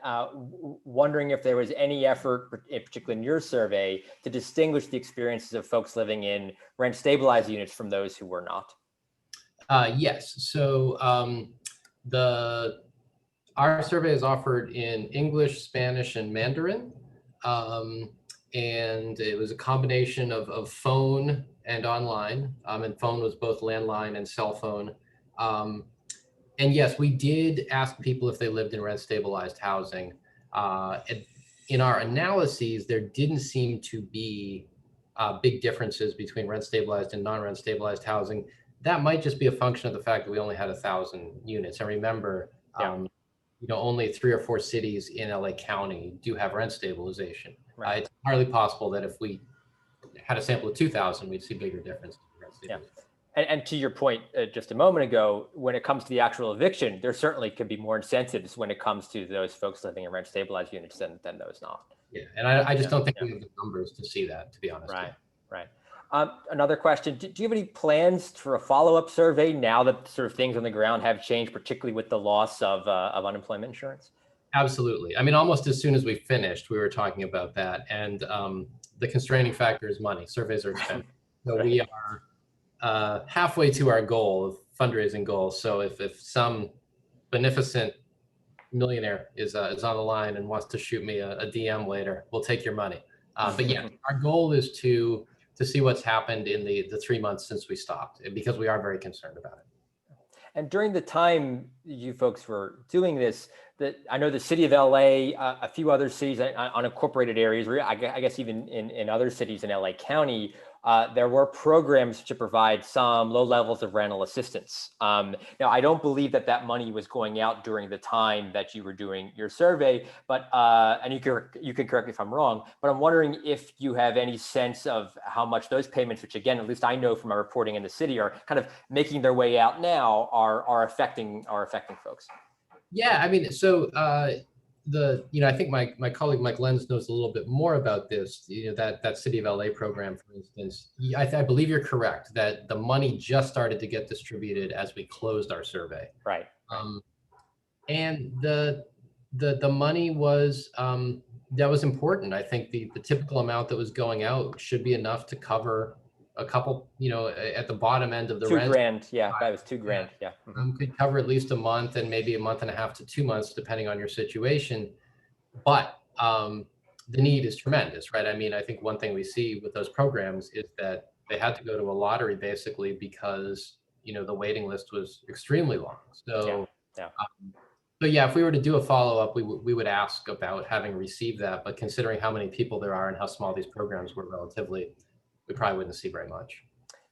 wondering if there was any effort, particularly in your survey, to distinguish the experiences of folks living in rent stabilized units from those who were not? Yes, so our survey is offered in English, Spanish, and Mandarin. And it was a combination of phone and online. And phone was both landline and cell phone. And yes, we did ask people if they lived in rent stabilized housing. In our analyses, there didn't seem to be big differences between rent stabilized and non-rent stabilized housing. That might just be a function of the fact that we only had 1,000 units. And remember, you know, only 3 or 4 cities in LA County do have rent stabilization. Right. It's entirely possible that if we had a sample of 2,000, we'd see bigger differences in rent stabilization. And to your point just a moment ago, when it comes to the actual eviction, there certainly could be more incentives when it comes to those folks living in rent stabilized units than those not. Yeah, and I just don't think we have the numbers to see that, to be honest. Right. Another question, do you have any plans for a follow-up survey now that sort of things on the ground have changed, particularly with the loss of unemployment insurance? Absolutely. I mean, almost as soon as we finished, we were talking about that. And the constraining factor is money. Surveys are expensive. So we are halfway to our goal of fundraising goal. So if some beneficent millionaire is on the line and wants to shoot me a DM later, we'll take your money. But yeah, our goal is to see what's happened in the 3 months since we stopped, because we are very concerned about it. And during the time you folks were doing this, I know the city of LA, a few other cities, unincorporated areas, I guess even in other cities in LA County, there were programs to provide some low levels of rental assistance. Now, I don't believe that money was going out during the time that you were doing your survey, but and you can correct me if I'm wrong, but I'm wondering if you have any sense of how much those payments, which again, at least I know from my reporting in the city, are kind of making their way out now, are affecting folks. Yeah, I mean, so I think my colleague Mike Lenz knows a little bit more about this. You know, that City of LA program, for instance. I believe you're correct that the money just started to get distributed as we closed our survey. Right. And the money was that was important. I think the typical amount that was going out should be enough to cover a couple, at the bottom end of the rent. $2,000, yeah, that was $2,000, yeah. Could cover at least a month and maybe a month and a half to 2 months, depending on your situation. But the need is tremendous, right? I mean, I think one thing we see with those programs is that they had to go to a lottery basically because, the waiting list was extremely long. So, if we were to do a follow-up, we would ask about having received that, but considering how many people there are and how small these programs were relatively, we probably wouldn't see very much.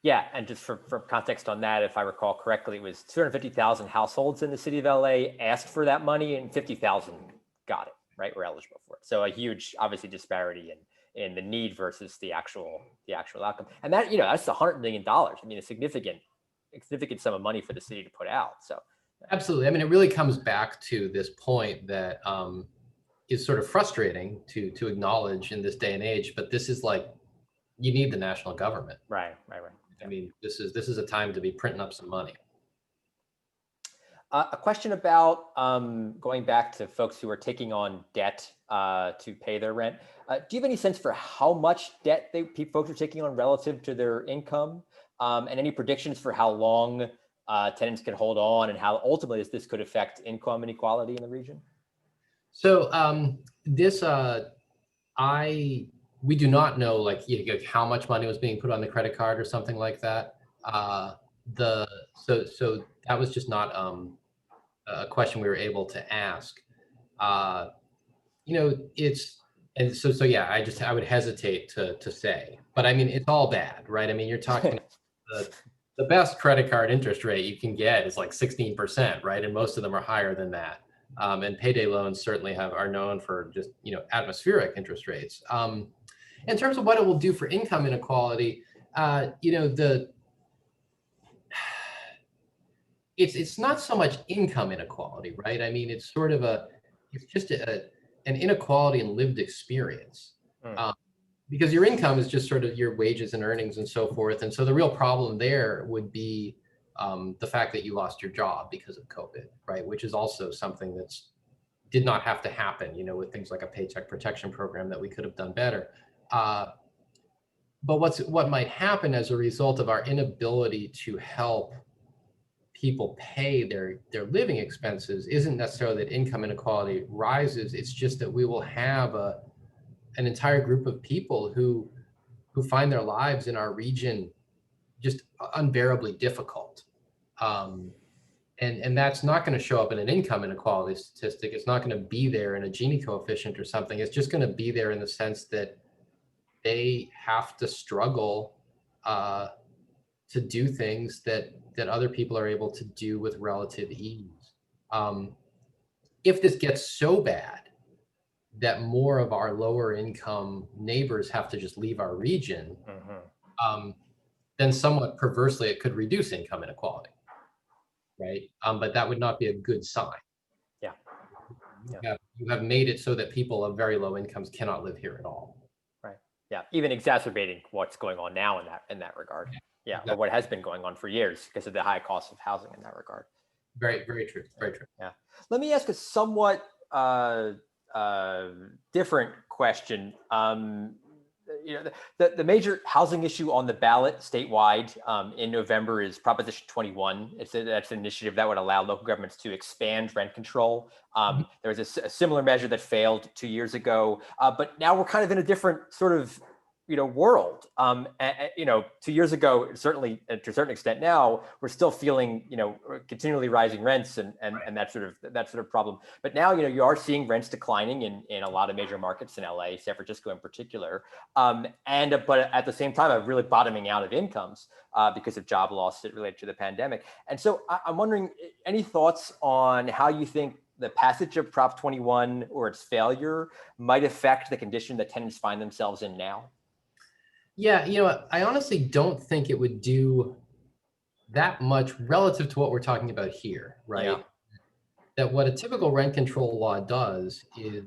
Yeah, and just for context on that, if I recall correctly, it was 250,000 households in the city of LA asked for that money, and 50,000 got it, right? Were eligible for it. So a huge, obviously, disparity in the need versus the actual outcome. And that, that's $100 million. I mean, a significant sum of money for the city to put out. So absolutely. I mean, it really comes back to this point that is sort of frustrating to acknowledge in this day and age, but this is like, you need the national government. Right. I mean, this is a time to be printing up some money. A question about going back to folks who are taking on debt to pay their rent. Do you have any sense for how much debt folks are taking on relative to their income? And any predictions for how long tenants can hold on and how ultimately this could affect income inequality in the region? So we do not know like how much money was being put on the credit card or something like that. So that was just not a question we were able to ask. Yeah, I would hesitate to say, but I mean, it's all bad, right? I mean, you're talking the best credit card interest rate you can get is like 16%, right? And most of them are higher than that. And payday loans certainly are known for just, atmospheric interest rates. In terms of what it will do for income inequality, it's not so much income inequality, right? I mean, it's sort of it's just an inequality in lived experience. Because your income is just sort of your wages and earnings and so forth. And so the real problem there would be the fact that you lost your job because of COVID, right? Which is also something did not have to happen, with things like a paycheck protection program that we could have done better. But what might happen as a result of our inability to help people pay their living expenses isn't necessarily that income inequality rises. It's just that we will have an entire group of people who find their lives in our region just unbearably difficult. And that's not going to show up in an income inequality statistic. It's not going to be there in a Gini coefficient or something. It's just going to be there in the sense that they have to struggle to do things that other people are able to do with relative ease. If this gets so bad that more of our lower income neighbors have to just leave our region, then somewhat perversely it could reduce income inequality, right? But that would not be a good sign. Yeah. You have made it so that people of very low incomes cannot live here at all. Right. Yeah. Even exacerbating what's going on now in that regard. Yeah. Exactly. Or what has been going on for years because of the high cost of housing in that regard. Very, very true. Very true. Yeah. Let me ask a somewhat different question. The major housing issue on the ballot statewide in November is Proposition 21. That's an initiative that would allow local governments to expand rent control. There was a similar measure that failed 2 years ago, but now we're kind of in a different sort of world. 2 years ago, certainly to a certain extent now, we're still feeling, continually rising rents and that sort of problem. But now, you are seeing rents declining in a lot of major markets in LA, San Francisco in particular. But at the same time, a really bottoming out of incomes because of job loss related to the pandemic. And so I'm wondering, any thoughts on how you think the passage of Prop 21 or its failure might affect the condition that tenants find themselves in now? Yeah, I honestly don't think it would do that much relative to what we're talking about here, right? Yeah. That what a typical rent control law does is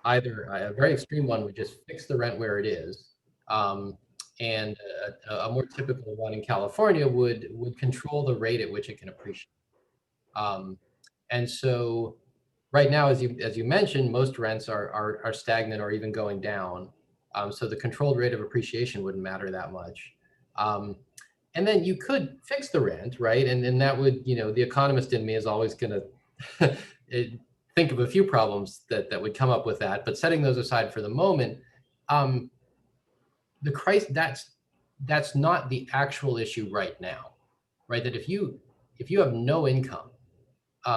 either a very extreme one would just fix the rent where it is, and a more typical one in California would control the rate at which it can appreciate. And so right now, as you mentioned, most rents are stagnant or even going down. So the controlled rate of appreciation wouldn't matter that much. And then you could fix the rent, right? And that would, the economist in me is always going to think of a few problems that would come up with that. But setting those aside for the moment, that's not the actual issue right now, right? That if you have no income,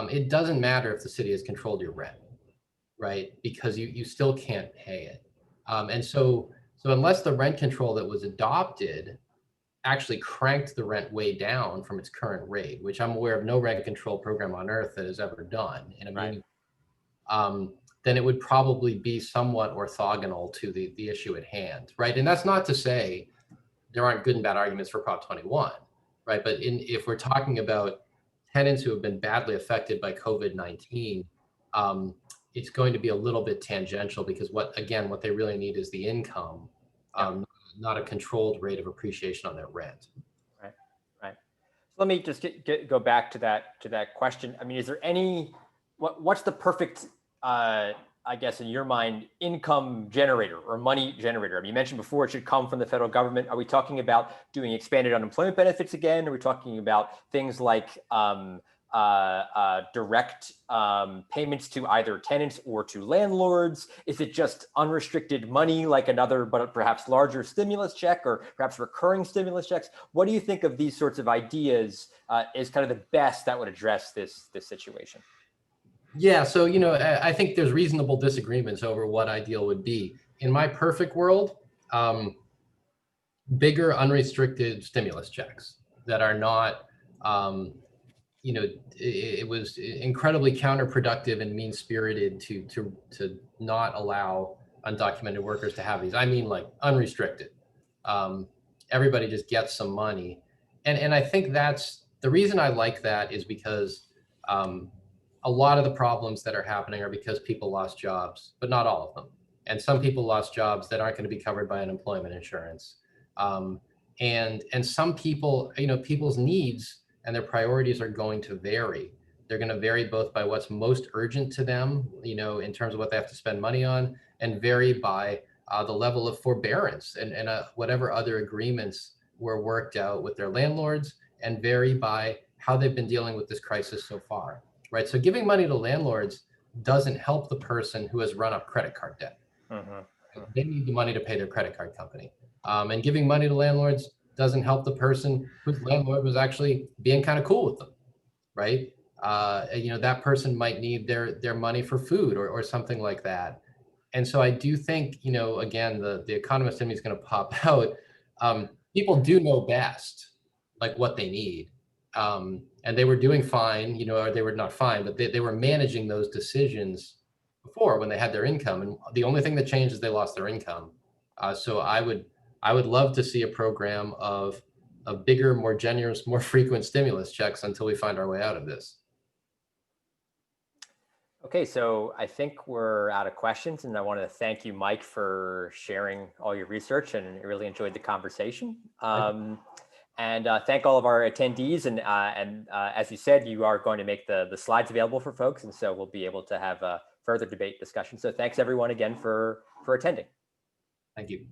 it doesn't matter if the city has controlled your rent, right? Because you still can't pay it. And so unless the rent control that was adopted actually cranked the rent way down from its current rate, which I'm aware of no rent control program on earth that has ever done in a meeting, then it would probably be somewhat orthogonal to the issue at hand, right? And that's not to say there aren't good and bad arguments for Prop 21, right? But if we're talking about tenants who have been badly affected by COVID-19, it's going to be a little bit tangential because what they really need is the income, not a controlled rate of appreciation on their rent. Right. Let me just go back to that question. I mean, is there any, what's the perfect, I guess in your mind, income generator or money generator? I mean, you mentioned before it should come from the federal government. Are we talking about doing expanded unemployment benefits again? Are we talking about things like direct payments to either tenants or to landlords? Is it just unrestricted money like another, but perhaps larger stimulus check, or perhaps recurring stimulus checks? What do you think of these sorts of ideas is kind of the best that would address this situation? Yeah, so, I think there's reasonable disagreements over what ideal would be. In my perfect world, bigger unrestricted stimulus checks that are not, it was incredibly counterproductive and mean-spirited to not allow undocumented workers to have these. I mean, like unrestricted. Everybody just gets some money. And I think that's the reason I like that is because a lot of the problems that are happening are because people lost jobs, but not all of them. And some people lost jobs that aren't going to be covered by unemployment insurance. And some people, people's needs and their priorities are going to vary. They're going to vary both by what's most urgent to them, in terms of what they have to spend money on, and vary by the level of forbearance and whatever other agreements were worked out with their landlords, and vary by how they've been dealing with this crisis so far. Right. So giving money to landlords doesn't help the person who has run up credit card debt. They need the money to pay their credit card company. And giving money to landlords doesn't help the person whose landlord was actually being kind of cool with them. Right. That person might need their money for food or something like that. And so I do think, again, the economist in me is going to pop out. People do know best, like what they need. And they were doing fine, or they were not fine, but they were managing those decisions before when they had their income. And the only thing that changed is they lost their income. So I would love to see a program of bigger, more generous, more frequent stimulus checks until we find our way out of this. Okay, so I think we're out of questions, and I want to thank you, Mike, for sharing all your research, and I really enjoyed the conversation. And thank all of our attendees. And as you said, you are going to make the slides available for folks. And so we'll be able to have a further debate discussion. So thanks everyone again for attending. Thank you.